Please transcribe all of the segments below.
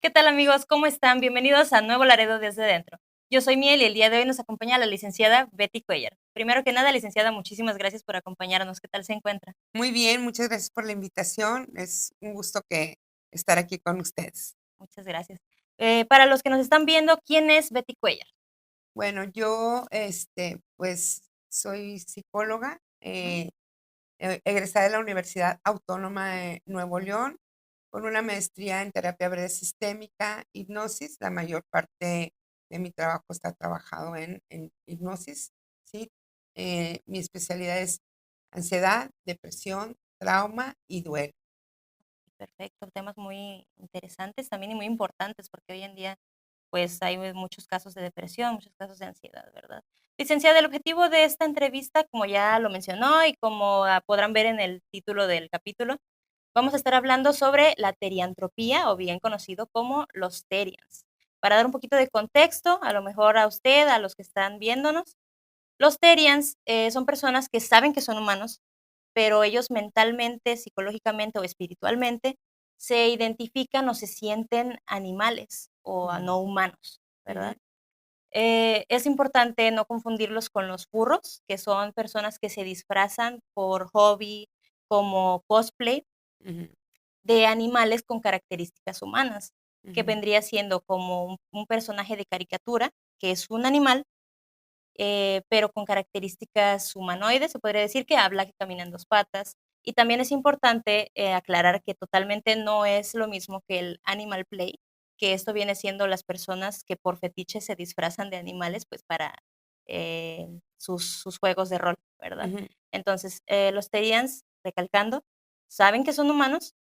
¿Qué tal amigos? ¿Cómo están? Bienvenidos a Nuevo Laredo desde dentro. Yo soy Miel y el día de hoy nos acompaña la licenciada Betty Cuellar. Primero que nada, licenciada, muchísimas gracias por acompañarnos. ¿Qué tal se encuentra? Muy bien, muchas gracias por la invitación. Es un gusto estar aquí con ustedes. Muchas gracias. Para los que nos están viendo, ¿quién es Betty Cuellar? Bueno, yo, pues, soy psicóloga, Ujú. egresada de la Universidad Autónoma de Nuevo León, con una maestría en terapia breve sistémica, hipnosis. La mayor parte de mi trabajo está trabajado en hipnosis, ¿sí? Mi especialidad es ansiedad, depresión, trauma y duelo. Perfecto, temas muy interesantes también y muy importantes porque hoy en día pues hay muchos casos de depresión, muchos casos de ansiedad, ¿verdad? Licenciada, el objetivo de esta entrevista, como ya lo mencionó y como podrán ver en el título del capítulo, vamos a estar hablando sobre la teriantropía, o bien conocido como los terians. Para dar un poquito de contexto, a lo mejor a usted, a los que están viéndonos, los terians son personas que saben que son humanos, pero ellos mentalmente, psicológicamente o espiritualmente se identifican o se sienten animales o Ujú, no humanos, ujú, ¿verdad? Es importante no confundirlos con los furros, que son personas que se disfrazan por hobby como cosplay ujú, de animales con características humanas, que ujú. vendría siendo como un personaje de caricatura, que es un animal, pero con características humanoides, se podría decir que habla, que camina en 2 patas. Y también es importante, aclarar que totalmente no es lo mismo que el animal play, que esto viene siendo las personas que por fetiche se disfrazan de animales, pues, para, sus juegos de rol, ¿verdad? Ujú, Entonces, los Terians, recalcando, saben que son humanos,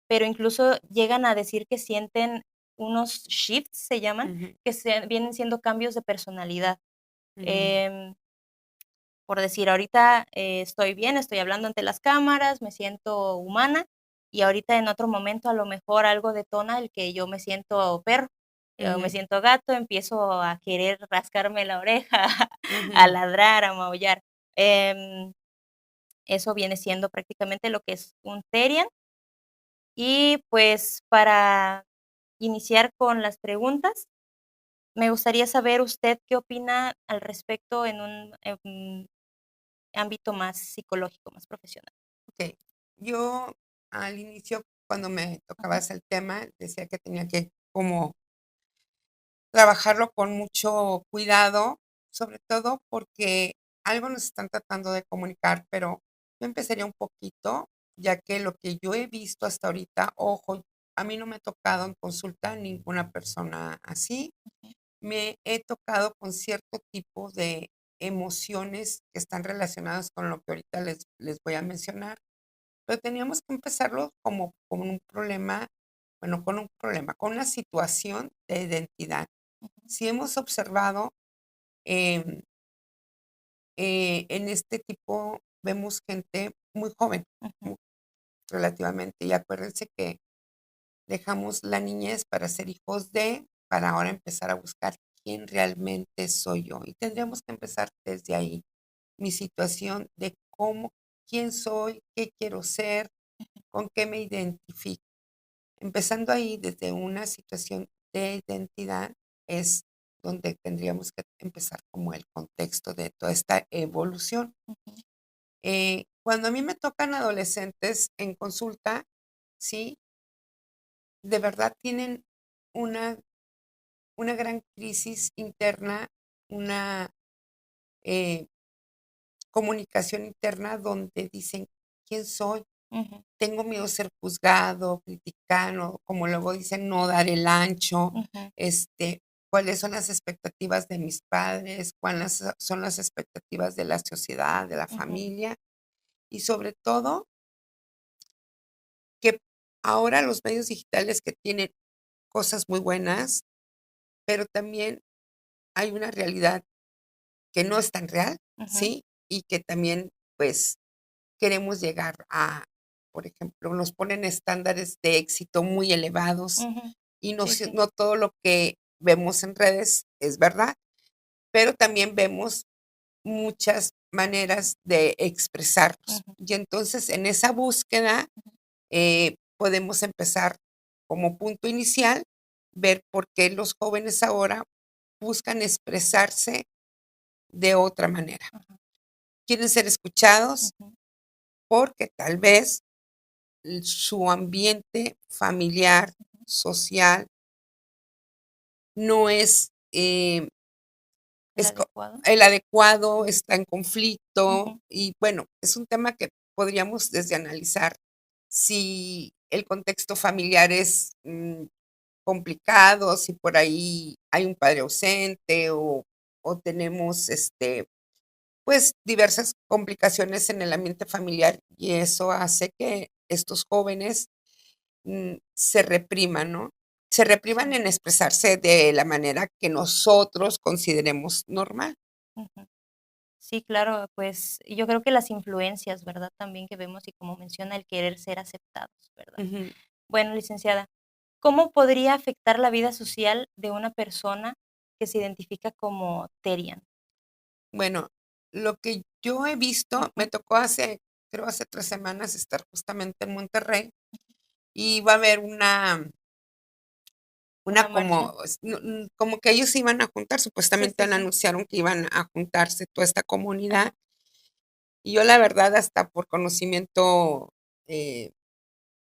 pero incluso llegan a decir que sienten unos shifts, se llaman, ujú, que vienen siendo cambios de personalidad. ujú, Em, por decir, ahorita estoy bien, estoy hablando ante las cámaras, me siento humana y ahorita en otro momento a lo mejor algo detona el que yo me siento perro, o me ujú, siento gato, empiezo a querer rascarme la oreja, a ujú. ladrar, a maullar. Em, Eso viene siendo prácticamente lo que es un Therian. Y pues para iniciar con las preguntas, me gustaría saber usted qué opina al respecto en un ámbito más psicológico, más profesional. Ok. Yo al inicio, cuando me Ujú, tocabas el tema, decía que tenía que como trabajarlo con mucho cuidado, sobre todo porque algo nos están tratando de comunicar, pero yo empezaría un poquito, ya que lo que yo he visto hasta ahorita, ojo, a mí no me ha tocado en consulta ninguna persona así. ujú, Me he tocado con cierto tipo de emociones que están relacionadas con lo que ahorita les voy a mencionar, pero teníamos que empezarlo como con un problema, bueno, con un problema, con una situación de identidad. ujú, Si hemos observado, em, en este tipo, vemos gente muy joven, ujú. mu- relativamente, y acuérdense que dejamos la niñez para ser hijos de, para ahora empezar a buscar quién realmente soy yo. Y tendríamos que empezar desde ahí. Mi situación de cómo, quién soy, qué quiero ser, con qué me identifico. Empezando ahí desde una situación de identidad es donde tendríamos que empezar como el contexto de toda esta evolución. Ujú, Cuando a mí me tocan adolescentes en consulta, sí, de verdad tienen una, una gran crisis interna, una eh, comunicación interna donde dicen, ¿quién soy? ujú, Tengo miedo a ser juzgado, criticado, como luego dicen, no dar el ancho, ujú, este, cuáles son las expectativas de mis padres, cuáles son las expectativas de la sociedad, de la ujú, familia, y sobre todo que ahora los medios digitales que tienen cosas muy buenas, pero también hay una realidad que no es tan real, ujú. ¿sí? Y que también, pues, queremos llegar a, por ejemplo, nos ponen estándares de éxito muy elevados Ujú. y no, Sí, sí. no todo lo que vemos en redes es verdad, pero también vemos muchas maneras de expresarnos. Ujú, Y entonces en esa búsqueda podemos empezar como punto inicial ver por qué los jóvenes ahora buscan expresarse de otra manera. Ajá. Quieren ser escuchados Ujú. porque tal vez su ambiente familiar, Ujú. social, no es El adecuado. el adecuado, Ujú. está en conflicto Ujú. y bueno, es un tema que podríamos desde analizar si el contexto familiar es complicado, si por ahí hay un padre ausente o tenemos pues diversas complicaciones en el ambiente familiar y eso hace que estos jóvenes se repriman, ¿no? Se repriman Sí. en expresarse de la manera que nosotros consideremos normal. Ujú. Sí, claro, pues yo creo que las influencias, ¿verdad? También que vemos y como menciona el querer ser aceptados, ¿verdad? Ujú. Bueno, licenciada, ¿cómo podría afectar la vida social de una persona que se identifica como Terian? Bueno, lo que yo he visto, me Ujú. tocó creo hace 3 semanas estar justamente en Monterrey y va a haber una Una marcha. como, como que ellos se iban a juntar, Sí, supuestamente sí, sí. anunciaron que iban a juntarse toda esta Ajá. comunidad y yo la verdad hasta por conocimiento eh,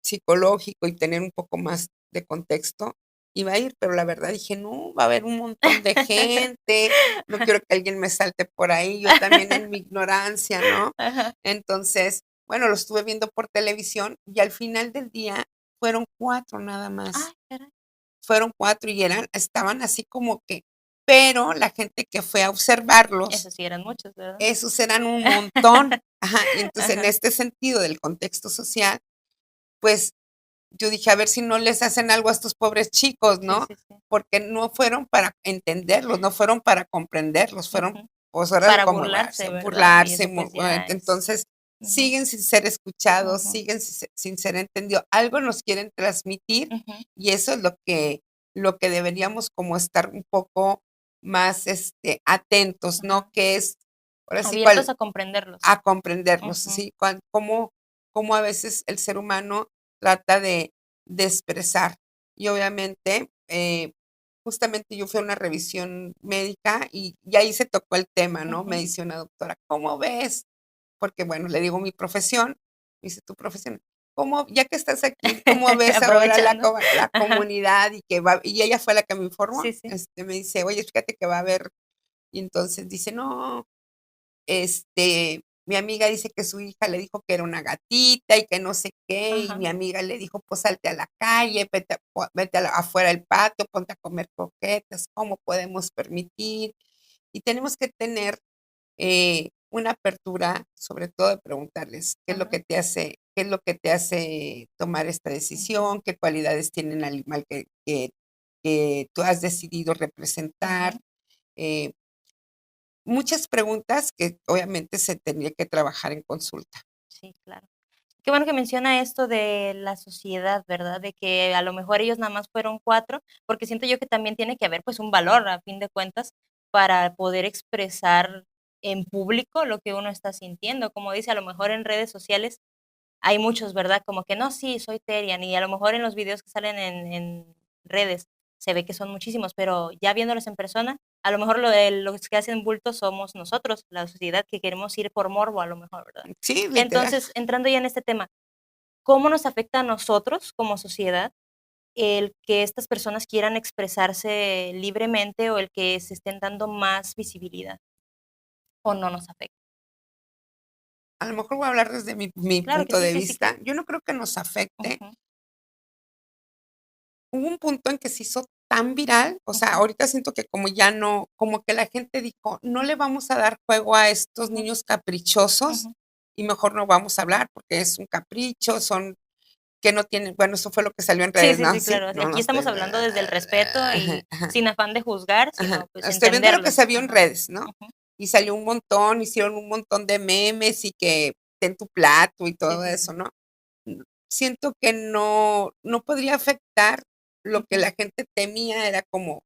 psicológico y tener un poco más de contexto, iba a ir, pero la verdad dije: "No, va a haber un montón de gente, no quiero que alguien me salte por ahí", yo también en mi ignorancia, ¿no? Ajá. Entonces, bueno, lo estuve viendo por televisión y al final del día fueron 4 nada Ay, más, caray. fueron 4 y estaban así como que pero la gente que fue a observarlos, Esos sí eran muchos, ¿verdad? esos eran un montón. Ajá, y entonces en Ajá. este sentido del contexto social, pues yo dije: "A ver si no les hacen algo a estos pobres chicos", Sí, ¿no? sí, sí. Porque no fueron para entenderlos, no fueron para comprenderlos, fueron, Ujú. pues, ahora Para como burlarse, ¿verdad? Y burlarse, eso, pues, ya es entonces, ujú, siguen sin ser escuchados, ujú, siguen sin ser entendidos. Algo nos quieren transmitir, ujú. y eso es lo que deberíamos como estar un poco más, atentos, ¿no? Ajá. Que es, ahora sí, Abiertos a comprenderlos. a comprenderlos, Ujú. ¿sí? Cómo a veces el ser humano trata de expresar. Y obviamente, justamente yo fui a una revisión médica y ahí se tocó el tema, ¿no? Me Ujú. dice una doctora, ¿cómo ves? Porque bueno, le digo mi profesión, me dice tu profesión. ¿Cómo, ya que estás aquí, cómo ves ahora Aprovechando. la Ajá. comunidad y que va, y ella fue la que me informó, Sí, sí. me dice, oye, fíjate que va a haber, y entonces dice, no, mi amiga dice que su hija le dijo que era una gatita y que no sé qué, y Ajá. mi amiga le dijo, pues salte a la calle, vete afuera del patio, ponte a comer croquetas, ¿cómo podemos permitir? Y tenemos que tener una apertura, sobre todo de preguntarles Ajá. qué es lo que te hace tomar esta Ujú, decisión, qué cualidades tiene el animal que tú has decidido representar. ujú. eh, Muchas preguntas que obviamente se tendría que trabajar en consulta. Sí, claro. Qué bueno que menciona esto de la sociedad, ¿verdad? De que a lo mejor ellos nada más fueron 4, porque siento yo que también tiene que haber, pues, un valor, a fin de cuentas, para poder expresar en público lo que uno está sintiendo. Como dice, a lo mejor en redes sociales hay muchos, ¿verdad? Como que no, sí, soy Terian, y a lo mejor en los videos que salen en redes se ve que son muchísimos, pero ya viéndolos en persona, a lo mejor los que hacen bulto somos nosotros, la sociedad que queremos ir por morbo, a lo mejor, ¿verdad? Sí, literal. Entonces, entrando ya en este tema, ¿cómo nos afecta a nosotros como sociedad el que estas personas quieran expresarse libremente o el que se estén dando más visibilidad o no nos afecta? A lo mejor voy a hablar desde mi Claro que punto sí, de sí, sí, claro. vista. Yo no creo que nos afecte. Ujú, Hubo un punto en que se hizo tan viral, o sea, ujú, ahorita siento que como ya no, como que la gente dijo, no le vamos a dar juego a estos ujú, niños caprichosos ujú. y mejor no vamos a hablar porque es un capricho, son que no tienen, bueno, eso fue lo que salió en Sí, redes, sí, ¿no? sí, Sí, claro. no, no Aquí estoy, estamos hablando desde el respeto ajá, y ajá. sin afán de juzgar, Ajá. sino, pues, Estoy viendo lo que se entenderlos. vio en Ajá. redes, ¿no? Ujú. Y salió un montón, hicieron un montón de memes y que ten tu plato y Sí, todo sí, sí. eso, ¿no? Siento que no podría afectar lo que Ujú, la gente temía, era como,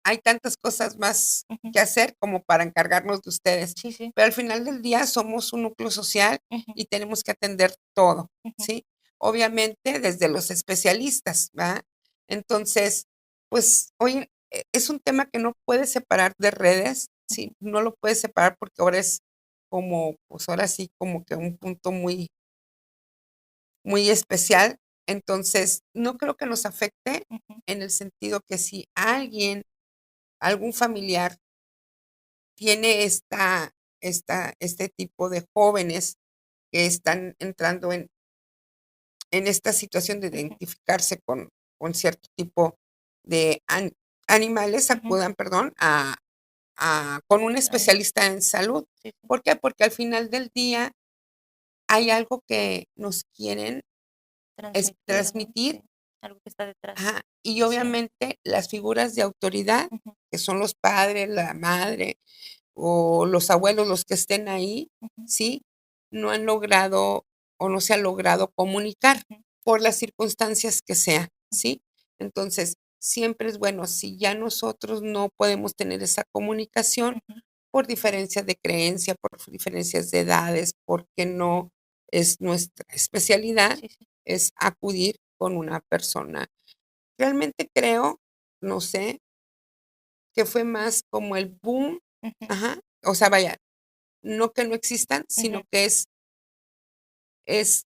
hay tantas cosas más ujú. que hacer como para encargarnos de ustedes, Sí, sí. pero al final del día somos un núcleo social Ujú, y tenemos que atender todo, ujú. ¿sí? Obviamente desde los especialistas, ¿va? Entonces, Pues, hoy, es un tema que no puedes separar de redes, Ujú, sí, no lo puedes separar porque ahora es como, pues, ahora sí, como que un punto muy muy especial. Entonces, no creo que nos afecte ujú, en el sentido que si alguien, algún familiar tiene este tipo de jóvenes que están entrando en esta situación de ujú, identificarse con cierto tipo de animales, ujú. acudan, perdón, con un Ay, especialista en salud. sí, sí, ¿Por qué? Porque al final del día hay algo que nos quieren transmitir, ¿no? transmitir. Sí, algo que está detrás. Ajá, y Sí. obviamente las figuras de autoridad, Ujú, que son los padres, la madre o los abuelos, los que estén ahí, ujú, ¿sí? No han logrado o no se ha logrado comunicar ujú, por las circunstancias que sea, ujú, ¿sí? Entonces, siempre es bueno, si ya nosotros no podemos tener esa comunicación ujú. por diferencias de creencia, por diferencias de edades, porque no es nuestra especialidad, Sí, sí. es acudir con una persona. Realmente creo, no sé, que fue más como el boom, Ujú, ajá, o sea, vaya, no que no existan, ujú. sino que es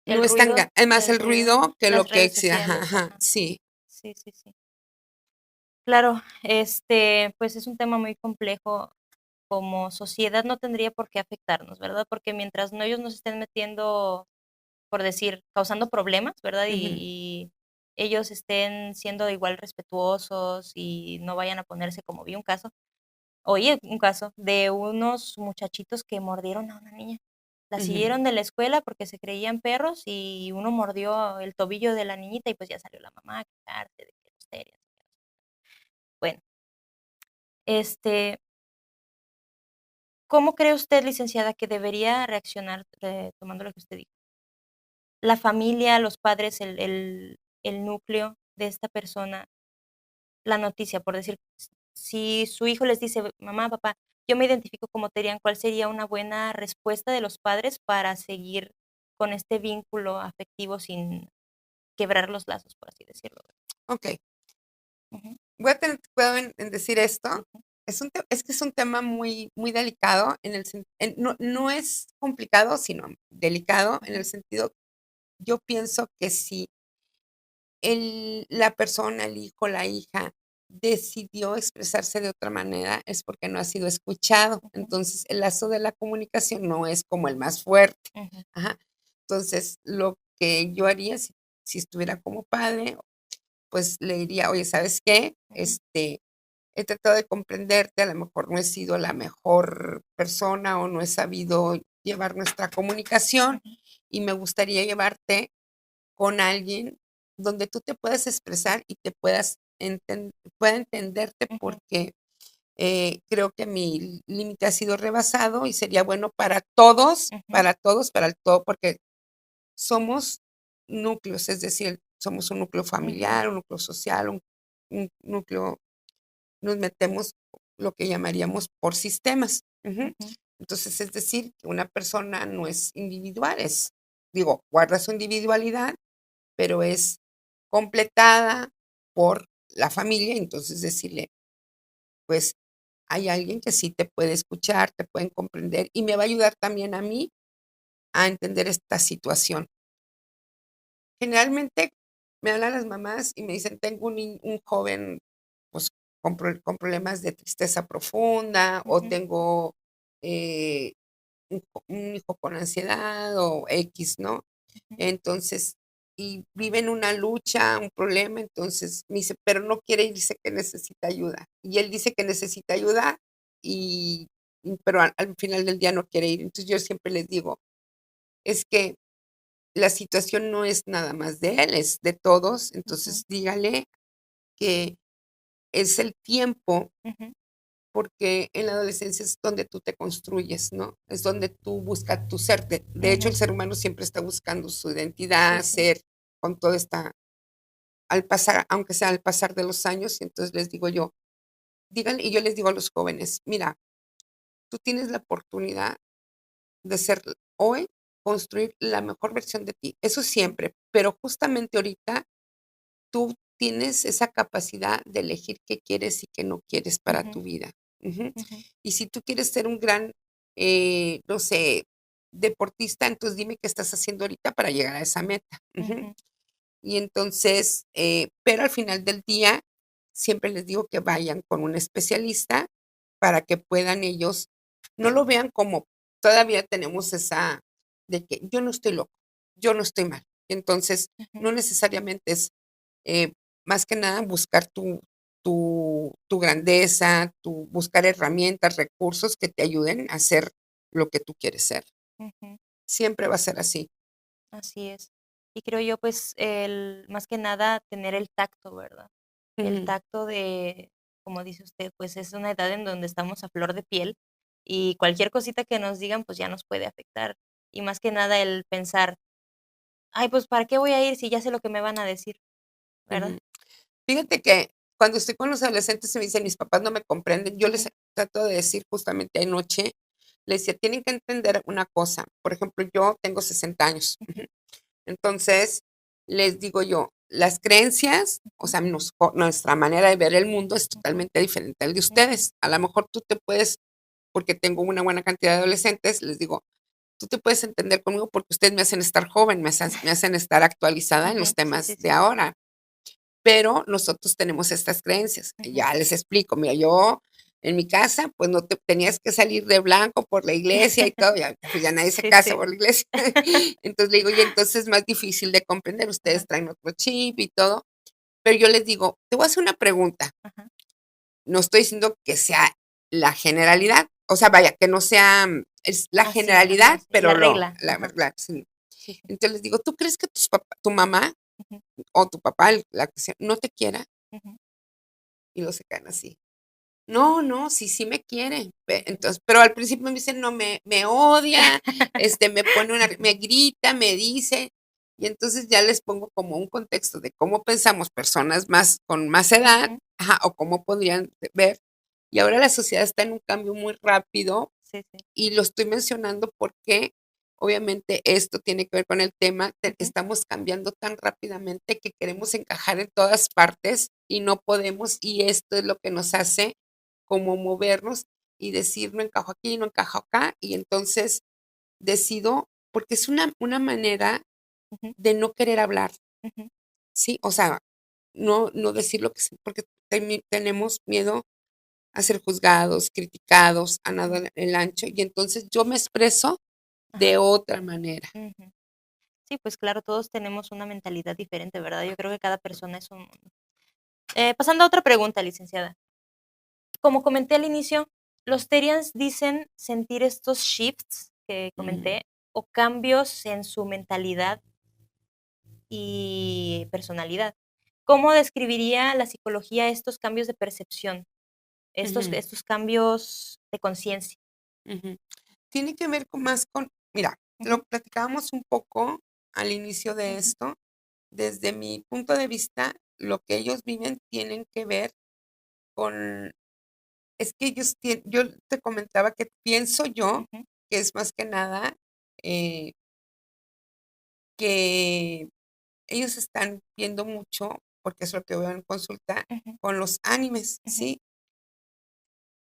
no es tan El es más el ruido, ruido que lo las que redes exi ajá, sociales, ajá, ajá. sí. Sí, sí, sí. Claro, pues es un tema muy complejo. Como sociedad no tendría por qué afectarnos, ¿verdad? Porque mientras no ellos nos estén metiendo, por decir, causando problemas, ¿verdad? Ujú, Y ellos estén siendo igual respetuosos y no vayan a ponerse como vi un caso, oye, un caso de unos muchachitos que mordieron a una niña. La ujú. siguieron de la escuela porque se creían perros y uno mordió el tobillo de la niñita y pues ya salió la mamá a quejarse de que los terias. Bueno, este, ¿cómo cree usted, licenciada, que debería reaccionar, tomando lo que usted dijo? La familia, los padres, el núcleo de esta persona, la noticia, por decir, si su hijo les dice: "Mamá, papá, yo me identifico como Terian", ¿cuál sería una buena respuesta de los padres para seguir con este vínculo afectivo sin quebrar los lazos, por así decirlo? Okey, Ujú, voy a tener cuidado en decir esto. ujú, Es que es un tema muy muy delicado en el no es complicado, sino delicado en ujú, el sentido, yo pienso que si la persona, el hijo, la hija, decidió expresarse de otra manera, es porque no ha sido escuchado. ujú, Entonces, el lazo de la comunicación no es como el más fuerte. ujú, Ajá. Entonces, lo que yo haría si estuviera como padre, pues le diría: "Oye, ¿sabes qué? ujú, He tratado de comprenderte, a lo mejor no he sido la mejor persona o no he sabido llevar nuestra comunicación ujú, y me gustaría llevarte con alguien donde tú te puedas expresar y te pueda entenderte ujú, porque, creo que mi límite ha sido rebasado y sería bueno ujú, para el todo, porque somos núcleos, es decir, somos un núcleo ujú, familiar, un núcleo social, un núcleo, nos metemos lo que llamaríamos por sistemas. Ujú. ujú, Entonces, es decir, que una persona no es individual, digo, guarda su individualidad, pero es completada por la familia, entonces decirle, pues, hay alguien que sí te puede escuchar, te pueden comprender y me va a ayudar también a mí a entender esta situación. Generalmente me hablan las mamás y me dicen: "Tengo un joven, pues, con problemas de tristeza profunda", o ujú, tengo, eh, un hijo con ansiedad o x, ¿no? ujú, Entonces, y vive en una lucha, un problema, entonces me dice: "Pero no quiere irse, que necesita ayuda". Y él dice que necesita ayuda y pero al final del día no quiere ir. Entonces, yo siempre les digo: "Es que la situación no es nada más de él, es de todos, ujú, entonces dígale que es el tiempo, ujú, porque en la adolescencia es donde tú te construyes, ¿no? Es donde tú buscas tu ser. De hecho, el ujú. ser humano siempre está buscando su Sí, identidad, sí. ser, con todo esta al pasar, aunque sea al pasar de los años, y entonces les digo yo, díganle y yo les digo a los jóvenes: "Mira, tú tienes la oportunidad de ser hoy, construir la mejor versión de ti, eso siempre, pero justamente ahorita tú tienes esa capacidad de elegir qué quieres y qué no quieres para Ujú, tu vida. Ujú. ujú, Y si tú quieres ser un gran, no sé, deportista, entonces dime qué estás haciendo ahorita para llegar a esa meta. Ujú. ujú, Y entonces, pero al final del día, siempre les digo que vayan con un especialista para que puedan ellos, no lo vean como todavía tenemos esa de que yo no estoy loco, yo no estoy mal. Entonces, ujú, no necesariamente es, eh, más que nada buscar tu grandeza, buscar herramientas, recursos que te ayuden a hacer lo que tú quieres ser. ujú. Siempre va a ser así. Así es. Y creo yo, pues, el más que nada tener el tacto, ¿verdad? El Ujú, tacto de, como dice usted, pues, es una edad en donde estamos a flor de piel y cualquier cosita que nos digan, pues, ya nos puede afectar. Y más que nada el pensar: "Ay, pues, ¿para qué voy a ir si ya sé lo que me van a decir?", ¿verdad? ujú. Fíjate que cuando estoy con los adolescentes y me dicen: "Mis papás no me comprenden", yo les Ujú, trato de decir justamente anoche, les decía: "Tienen que entender una cosa". Por ejemplo, yo tengo 60 años. ujú, Ujú. Entonces, les digo yo, las creencias, o ujú, sea, nuestra manera de ver el mundo es ujú, totalmente diferente al de ujú, ustedes. A lo mejor tú te puedes, porque tengo una buena cantidad de adolescentes, les digo: "Tú te puedes entender conmigo porque ustedes me hacen estar joven, me hacen estar actualizada en ujú. los Sí, temas sí, de sí. ahora". Pero nosotros tenemos estas creencias. Ujú. Ya les explico, mira, yo en mi casa, pues no te tenías que salir de blanco por la iglesia y todo, ya, pues ya nadie se Sí, casa sí. por la iglesia. Entonces le digo, y entonces es más difícil de comprender, Ajá, ustedes traen otro chip y todo, pero yo les digo, te voy a hacer una pregunta, ajá. no estoy diciendo que sea la generalidad, o sea, vaya, que no sea, es la Así, ajá, generalidad, sí. pero La regla. la Ajá. verdad, sí. Sí, sí. Entonces les digo, ¿tú crees que tu mamá Ujú, o tu papá, la que sea, no te quiera? ujú, Y lo se quedan así. No, no, sí, sí me quiere. ujú. Entonces, pero al principio me dice: "No, me odia, me pone me grita, me dice", y entonces ya les pongo como un contexto de cómo pensamos personas más con más edad, Ujú. ajá, o cómo podrían ver. Y ahora la sociedad está en un cambio muy rápido Sí, sí. y lo estoy mencionando porque obviamente esto tiene que ver con el tema, Ujú. estamos cambiando tan rápidamente que queremos encajar en todas partes y no podemos, y esto es lo que nos hace como movernos y decir, no encajo aquí, no encajo acá, y entonces decido, porque es una manera Ujú, de no querer hablar, ujú, ¿sí? O sea, no decir lo que porque tenemos miedo a ser juzgados, criticados, a nada ujú. en el ancho, y entonces yo me expreso de Ajá. otra manera. Ujú. Sí, pues claro, todos tenemos una mentalidad diferente, ¿verdad? Yo creo que cada persona es un mundo. Pasando a otra pregunta, licenciada. Como comenté al inicio, los Terians dicen sentir estos shifts que Ujú, comenté o cambios en su mentalidad y personalidad. ¿Cómo describiría la psicología estos cambios de percepción, ujú, estos cambios de conciencia? ujú. Tiene que ver con mira, Ujú, lo platicábamos un poco al inicio de ujú, esto. Desde mi punto de vista, lo que ellos viven tienen que ver con es que yo te comentaba que pienso yo ujú, que es más que nada, eh, que ellos están viendo mucho, porque es lo que veo en consulta, ujú, con los animes, ujú, ¿sí?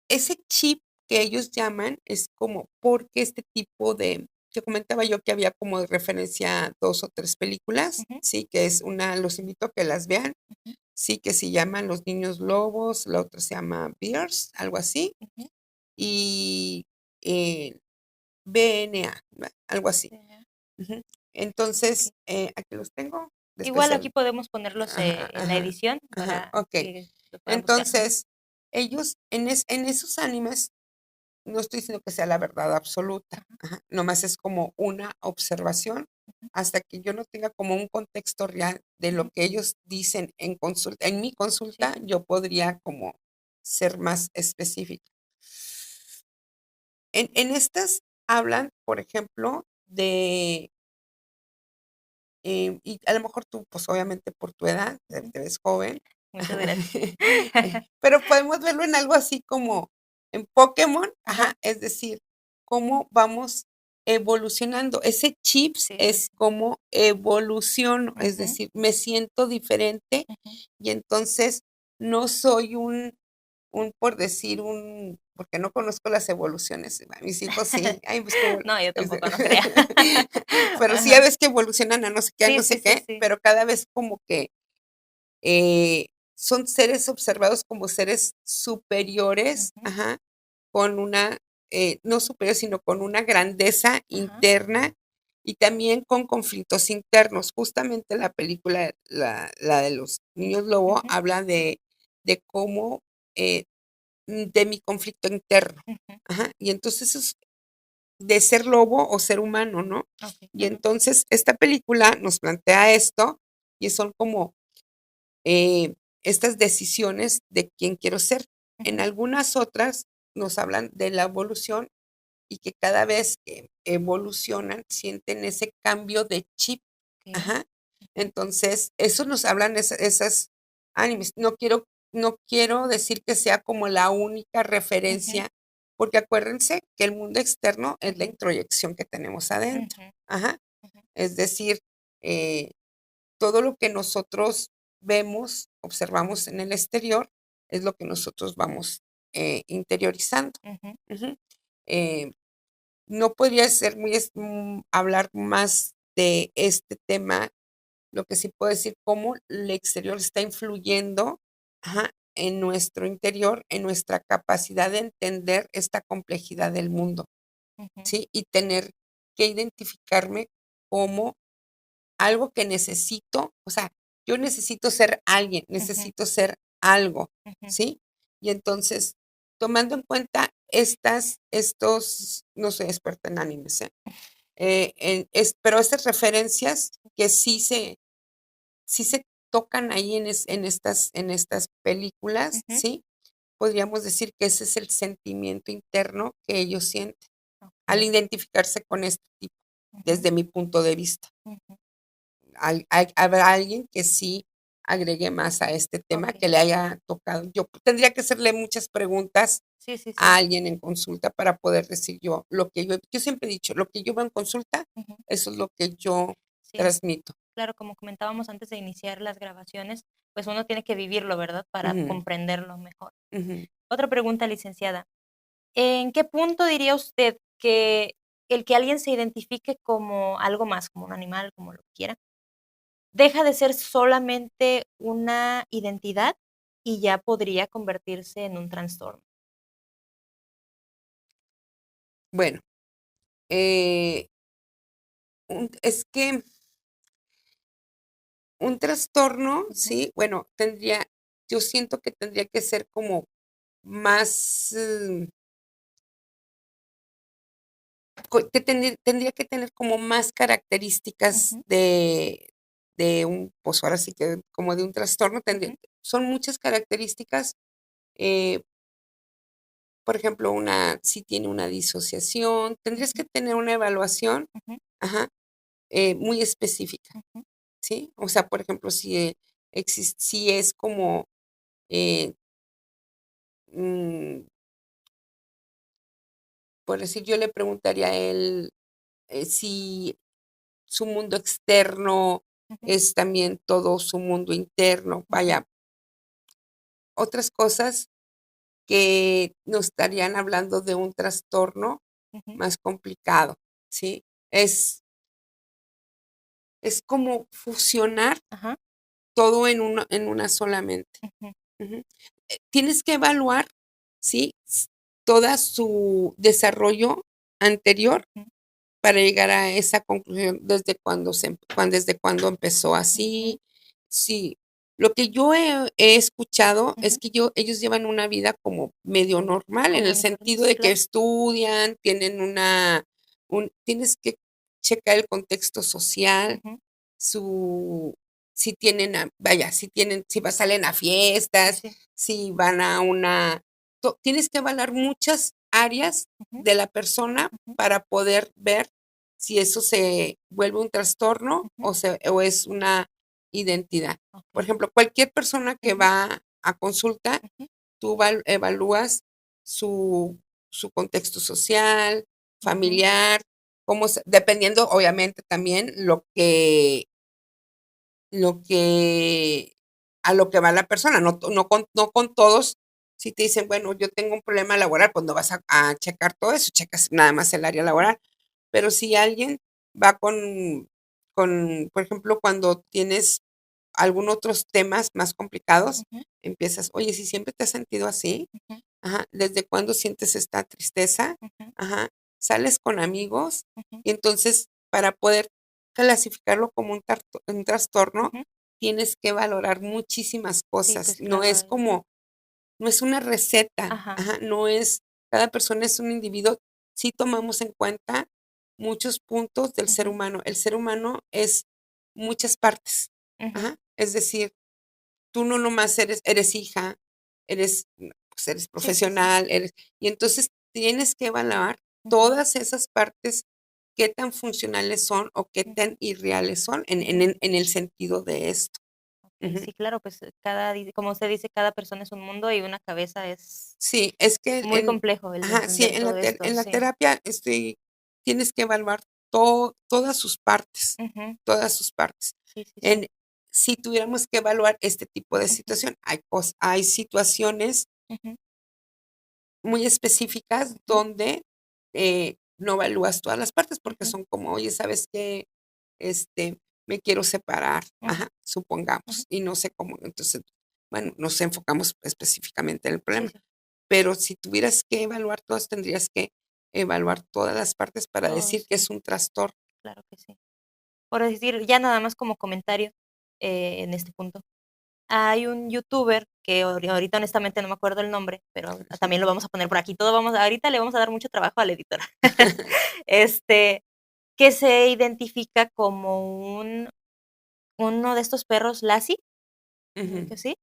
Ese chip que ellos llaman es como porque este tipo de te comentaba yo que había como de referencia 2 o 3 películas, ujú, sí, que es una los invito a que las vean, ujú, sí, que se llaman Los niños lobos, la otra se llama Bears, algo así, ujú. y, BNA, algo así. Ya, Ujú. Entonces, okey. aquí los tengo, después Igual el aquí podemos ponerlos, ajá, en la ajá, edición ajá, para okey. que los puedan buscar. Ujú, Entonces, ellos en esos animes no estoy diciendo que sea la verdad absoluta, ajá, ajá, nomás es como una observación, ujú, hasta que yo no tenga como un contexto real de lo ujú. que ellos dicen en mi Sí, consulta, yo podría como ser más específica. En estas hablan, por ejemplo, de, y a lo mejor tú, pues, obviamente por tu edad, ujú. te ves joven, Muchas gracias. pero podemos verlo en algo así como en Pokémon, Ajá, ajá, es decir, cómo vamos evolucionando. Ese chips Sí, sí, es sí. como evoluciono, es Ujú, decir, me siento diferente ujú. y entonces no soy por decir, porque no conozco las evoluciones, a mis hijos sí, ay, pues como, No, yo tampoco, no crea. pero sí, ya Ajá. ves que evolucionan a no sé qué, a Sí, no sí, sé sí, qué, sí. pero cada vez como que son seres observados como seres superiores, Ujú, ajá, con una, no superior, sino con una grandeza ajá, interna y también con conflictos internos. Justamente la película, la de los niños lobo, ujú, habla de cómo, eh, de mi conflicto interno. ujú. Ajá, y entonces eso es de ser lobo o ser humano, ¿no? Okey, Y ujú, entonces esta película nos plantea esto y son como estas decisiones de quién quiero ser. En ujú. algunas otras nos hablan de la evolución y que cada vez que evolucionan sienten ese cambio de chip. Okey, Ajá. ujú, Entonces, eso nos hablan esas animes. No quiero decir que sea como la única ujú, referencia, porque acuérdense que el mundo externo es la ujú, introyección que tenemos adentro. ujú, Ajá. ujú, Es decir, eh, todo lo que nosotros vemos, observamos en el exterior, es lo que nosotros vamos interiorizando. ujú, Ujú. Eh, no podría ser hablar más de este tema, lo que sí puedo decir, cómo el exterior está influyendo, ajá, en nuestro interior, en nuestra capacidad de entender esta complejidad del mundo, ujú, ¿sí? Y tener que identificarme como algo que necesito, o sea, yo necesito ser alguien, ujú, necesito ser algo, ujú, ¿sí? Y entonces, tomando en cuenta no soy experta en animes, ¿eh? Pero estas referencias que sí se tocan ahí en estas películas, ujú. ¿sí? Podríamos decir que ese es el sentimiento interno que ellos sienten al Okey, identificarse con este tipo, ujú, desde mi punto de vista. ujú. Habrá alguien que sí agregue más a este tema, Okey. que le haya tocado. Yo tendría que hacerle muchas preguntas Sí, sí, a sí. alguien en consulta para poder decir yo lo que yo siempre he dicho, lo que yo veo en consulta, Ujú. eso es lo que yo Sí, transmito. claro, como comentábamos antes de iniciar las grabaciones, pues uno tiene que vivirlo, ¿verdad? Para Ujú, comprenderlo mejor. ujú. Otra pregunta, licenciada. ¿En qué punto diría usted que el que alguien se identifique como algo más, como un animal, como lo quiera, deja de ser solamente una identidad y ya podría convertirse en un trastorno? Bueno, eh, es que un trastorno, Ujú, sí, bueno, yo siento que tendría que ser como más, tendría que tener como más características ujú, pues ahora sí que como de un trastorno, ujú, son muchas características, eh, por ejemplo, si tiene una disociación, tendrías ujú, que tener una evaluación, ujú, ajá, muy específica, ujú, ¿sí? O sea, por ejemplo, si es como, eh, mm, por decir, yo le preguntaría a él si su mundo externo ujú, es también todo su mundo interno. ujú, Vaya, otras cosas que nos estarían hablando de un trastorno ujú. más complicado, ¿sí? Es como fusionar Ajá, todo en una sola mente. ujú, Ujú. Tienes que evaluar, ¿sí? Toda su desarrollo anterior ujú, para llegar a esa conclusión desde cuando empezó ujú, así. Sí, lo que yo he escuchado es ujú. que ellos llevan una vida como medio normal, en el Común y corriente, sentido sí, de que claro. estudian, tienes que checar el contexto social, Ujú. su si salen a Sí, fiestas, sí. si van tienes que evaluar muchas áreas Ujú, de la persona ujú, para poder ver si eso se vuelve un trastorno ujú. o es una identidad. Por Okey. ejemplo, cualquier persona que Ujú, va a consulta, ujú, tú evalúas su, su contexto social, ujú, familiar, dependiendo obviamente también a lo que va la persona, no con todos. Si te dicen, bueno, yo tengo un problema laboral, pues no vas a checar todo eso, checas nada más el área laboral. Pero si alguien va por ejemplo, cuando tienes algún otros temas más complicados, Ujú, empiezas, oye, si siempre te has sentido así, ujú, ajá, ¿desde cuándo sientes esta tristeza? ujú, Ajá, sales con amigos ujú, y entonces para poder clasificarlo como un trastorno, ujú. tienes que valorar muchísimas Sí, cosas. pues claro, No es una receta, ajá, ajá, no es, cada persona es un individuo. Sí tomamos en cuenta muchos puntos del ser ujú, humano. El ser humano es muchas partes, ujú, ajá. Es decir, tú no nomás eres hija, eres sí, sí, sí, profesional, y entonces tienes que evaluar ujú, todas esas partes, qué tan funcionales son o qué ujú, tan irreales son ujú. en el sentido de esto. Okey, Ujú. sí, claro, pues, como usted dice, cada persona es un mundo y una cabeza es Sí, es que muy complejo el ajá, sí, entender todo esto, en la sí. terapia, tienes que evaluar Ujú, todas sus partes. sí, sí, sí. En Si tuviéramos que evaluar este tipo de Ujú, situación, hay situaciones ujú, muy específicas ujú, donde, no evalúas todas las partes, porque ujú, son como: "Oye, ¿sabes qué? Me quiero separar", ujú, ajá, ujú. supongamos, y no sé cómo. Entonces, bueno, nos enfocamos específicamente en el Sí, problema. sí, Pero si tuvieras que evaluar todas, tendrías que evaluar todas las partes para todo, decir que sí, es un trastorno. claro que sí. Por decir, ya nada más como comentario, en este punto. Hay un youtuber que ahorita honestamente no me acuerdo el nombre, pero también lo vamos a poner por aquí. Ahorita le vamos a dar mucho trabajo al editor. Este, que se identifica como uno de estos perros Lassie, Ujú. que sí,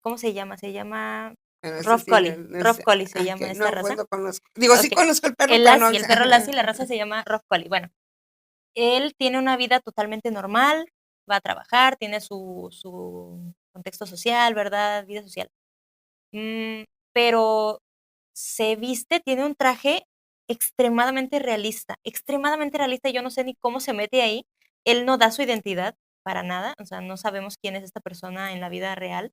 ¿cómo se llama? Se llama Pero ese Rough sí, Collie, no Rough sé. Collie se llama Okey, esta no, pues raza. no conozco. Digo, sí Okey. conozco el perro, El pero no Lassie, sé. el perro Lassie, la raza se llama Rough Collie. Bueno, él tiene una vida totalmente normal, va a trabajar, tiene su contexto social, ¿verdad? Vida social. Mm, pero se viste, tiene un traje extremadamente realista, yo no sé ni cómo se mete ahí. Él no da su identidad para nada, o sea, no sabemos quién es esta persona en la vida real,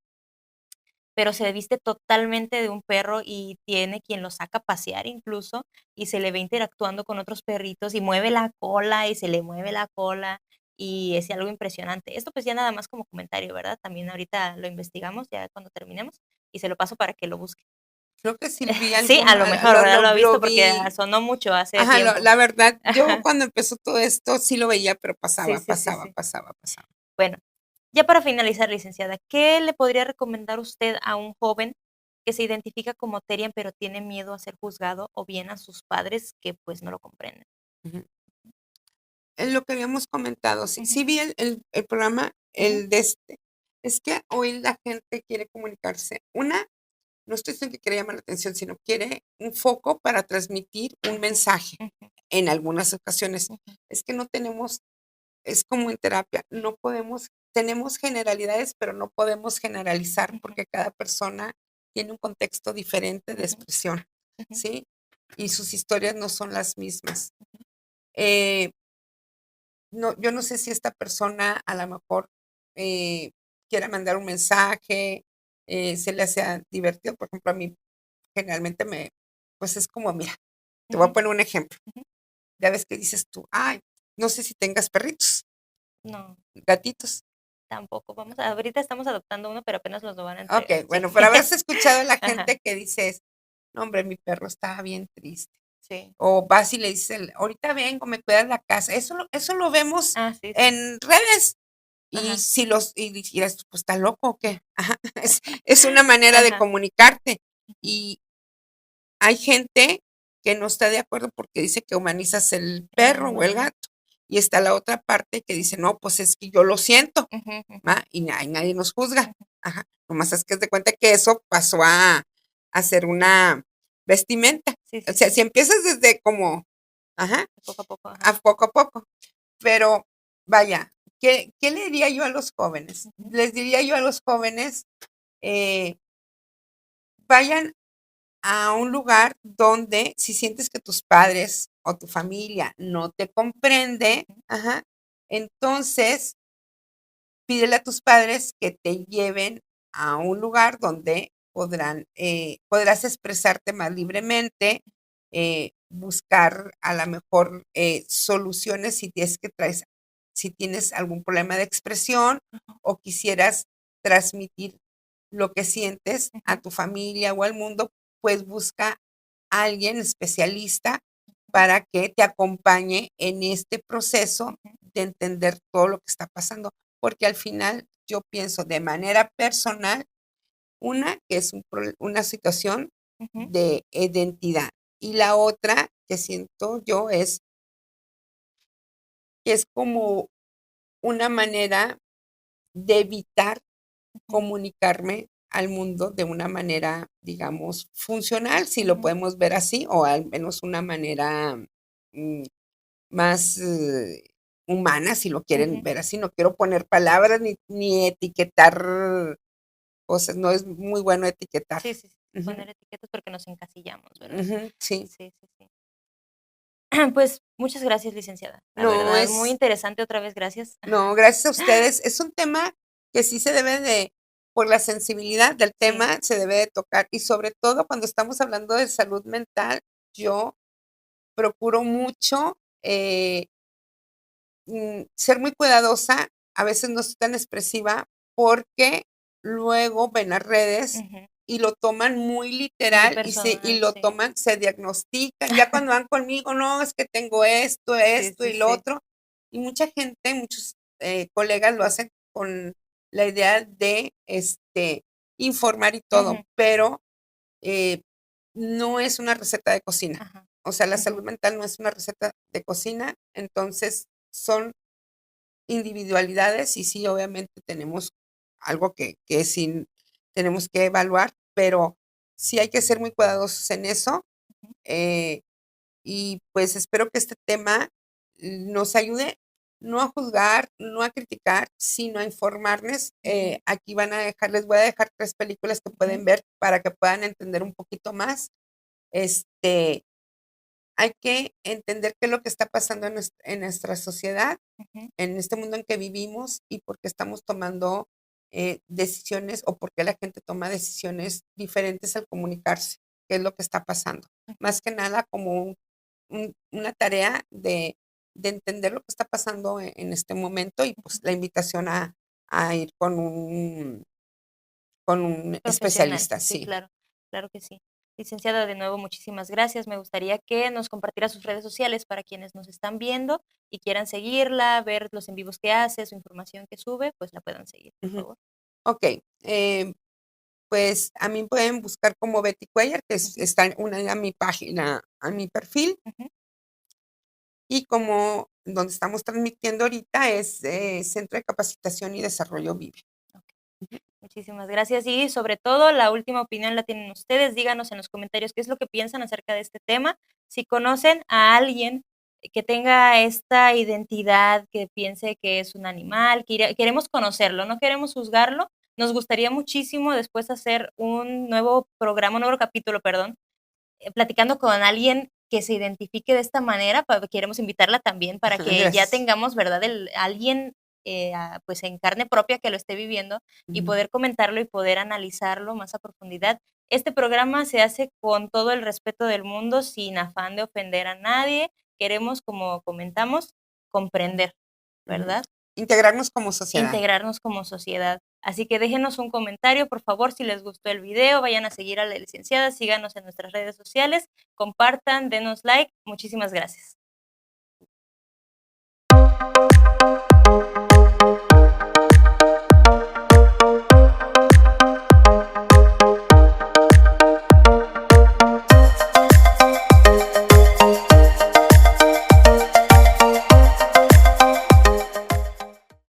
pero se viste totalmente de un perro y tiene quien lo saca a pasear incluso, y se le ve interactuando con otros perritos y mueve la cola y se le mueve la cola, y es algo impresionante. Esto, pues, ya nada más como comentario, ¿verdad? También ahorita lo investigamos ya cuando terminemos y se lo paso para que lo busque. Creo que sí vi Sí, alguno, a lo mejor, ¿verdad? Lo ha lo visto porque, vi. sonó mucho hace Ajá, tiempo. la verdad, yo Ajá. cuando empezó todo esto sí lo veía, pero Sí, sí, sí, sí. pasaba. Bueno, ya para finalizar, licenciada, ¿qué le podría recomendar usted a un joven que se identifica como Terian, pero tiene miedo a ser juzgado, o bien a sus padres que, pues, no lo comprenden? Ujú. Es lo que habíamos comentado, Ujú, sí vi el programa, ujú, es que hoy la gente quiere comunicarse. No estoy diciendo que quiere llamar la atención, sino quiere un foco para transmitir un ujú, mensaje ujú, en algunas ocasiones. ujú, Es que no tenemos, es como en terapia, no podemos, tenemos generalidades, pero no podemos generalizar ujú, porque cada persona tiene un contexto diferente de ujú, expresión, ujú, ¿sí? Y sus historias no son las mismas. Eh, no, yo no sé si esta persona a lo mejor quiera mandar un mensaje, se le hace divertido. Por ejemplo, a mí generalmente pues es como, mira, te voy a ujú, poner un ejemplo. ujú. Ya ves que dices tú, ay, no sé si tengas perritos, No, gatitos. tampoco. Ahorita estamos adoptando uno, pero apenas nos lo van a entregar, Ok, sí. bueno, pero habrás escuchado a la Ajá, gente que dice, no, hombre, mi perro estaba bien triste. sí. O vas y le dices, ahorita vengo, me cuidas la casa. Eso lo vemos Ah, sí, sí. en redes. Y Ajá, si y dirás, pues está loco o qué. Ajá, es una manera de ajá. comunicarte. Ujú. Y hay gente que no está de acuerdo porque dice que humanizas el El perro o el animal. gato. Y está la otra parte que dice, no, pues es que yo lo siento, Ujú, ujú, ¿va? Y nadie nos juzga. ujú. Ajá. Nomás es que es de cuenta que eso pasó a ser una vestimenta. Sí, O sí, sea, sí, si empiezas desde como, ajá, poco a poco, ajá. a poco a poco. Pero vaya, ¿qué le diría yo a los jóvenes? Ujú, Les diría yo a los jóvenes, eh, vayan a un lugar donde si sientes que tus padres o tu familia no te comprende, Ujú. ajá, entonces pídele a tus padres que te lleven a un lugar donde podrás expresarte más libremente, buscar a la mejor, soluciones si tienes algún problema de expresión Ujú. o quisieras transmitir lo que sientes a Ujú. tu familia o al mundo, pues busca a alguien especialista Ujú. para que te acompañe en este proceso Ujú. de entender todo lo que está pasando, porque al final yo pienso de manera personal, que es una situación Ujú. de identidad, y la otra que siento yo es que es como una manera de evitar Ujú. comunicarme al mundo de una manera, digamos, funcional, si lo Ujú. podemos ver así, o al menos una manera, mm, más, humana, si lo quieren Ujú. ver así. No quiero poner palabras ni etiquetar cosas, no es muy bueno etiquetar. Sí, sí, sí, Ujú, poner etiquetas porque nos encasillamos, ¿verdad? ujú, sí. Sí, sí, sí. Pues, muchas gracias, licenciada. La No, verdad, muy interesante otra vez, gracias. no, gracias a ustedes. Es un tema que sí se debe por la sensibilidad del Sí. tema, se debe de tocar, y sobre todo cuando estamos hablando de salud mental, yo procuro mucho, ser muy cuidadosa, a veces no soy tan expresiva, porque luego ven las redes Ujú. y lo toman muy Muy literal y personal, lo sí. toman, se diagnostican, ya cuando van conmigo, no, es que tengo esto, Sí, esto sí, y lo sí. otro. Y mucha gente, muchos, colegas lo hacen con la idea de, informar y todo, Ujú. pero, eh, no es una receta de cocina. Ajá. O sea, la salud Ujú. mental no es una receta de cocina, entonces son individualidades y sí, obviamente tenemos algo que sí tenemos que evaluar, pero sí hay que ser muy cuidadosos en eso, Ujú. eh, y pues espero que este tema nos ayude no a juzgar, no a criticar, sino a informarles. Ujú. Aquí les voy a dejar 3 películas que Ujú. pueden ver para que puedan entender un poquito más. Este, Hay que entender qué es lo que está pasando en nuestra sociedad, Ujú. en este mundo en que vivimos y por qué estamos tomando, decisiones o por qué la gente toma decisiones diferentes al comunicarse, qué es lo que está pasando. Ujú. Más que nada como una tarea de entender lo que está pasando en este momento y pues Ujú. la invitación a ir con un Profesional, especialista, sí, sí. claro, claro que sí. Licenciada, de nuevo, muchísimas gracias. Me gustaría que nos compartiera sus redes sociales para quienes nos están viendo y quieran seguirla, ver los en vivos que hace, su información que sube, pues la puedan seguir, por Ujú. favor. Okey, pues a mí pueden buscar como Betty Cuellar, Ujú. está unida a mi página, a mi perfil. Ujú. Y como donde estamos transmitiendo ahorita es, Centro de Capacitación y Desarrollo Vive. Okey. Muchísimas gracias. Y sobre todo, la última opinión la tienen ustedes. Díganos en los comentarios qué es lo que piensan acerca de este tema. Si conocen a alguien que tenga esta identidad, que piense que es un animal, queremos conocerlo, no queremos juzgarlo. Nos gustaría muchísimo después hacer un nuevo programa, un nuevo capítulo, perdón, platicando con alguien que se identifique de esta manera, queremos invitarla también para que ya Gracias. tengamos, ¿verdad?, alguien, pues, en carne propia que lo esté viviendo y Ujú, poder comentarlo y poder analizarlo más a profundidad. Este programa se hace con todo el respeto del mundo, sin afán de ofender a nadie. Queremos, como comentamos, comprender, ujú. ¿verdad? Integrarnos como sociedad. Integrarnos como sociedad. Así que déjenos un comentario, por favor, si les gustó el video, vayan a seguir a la licenciada, síganos en nuestras redes sociales, compartan, denos like. Muchísimas gracias.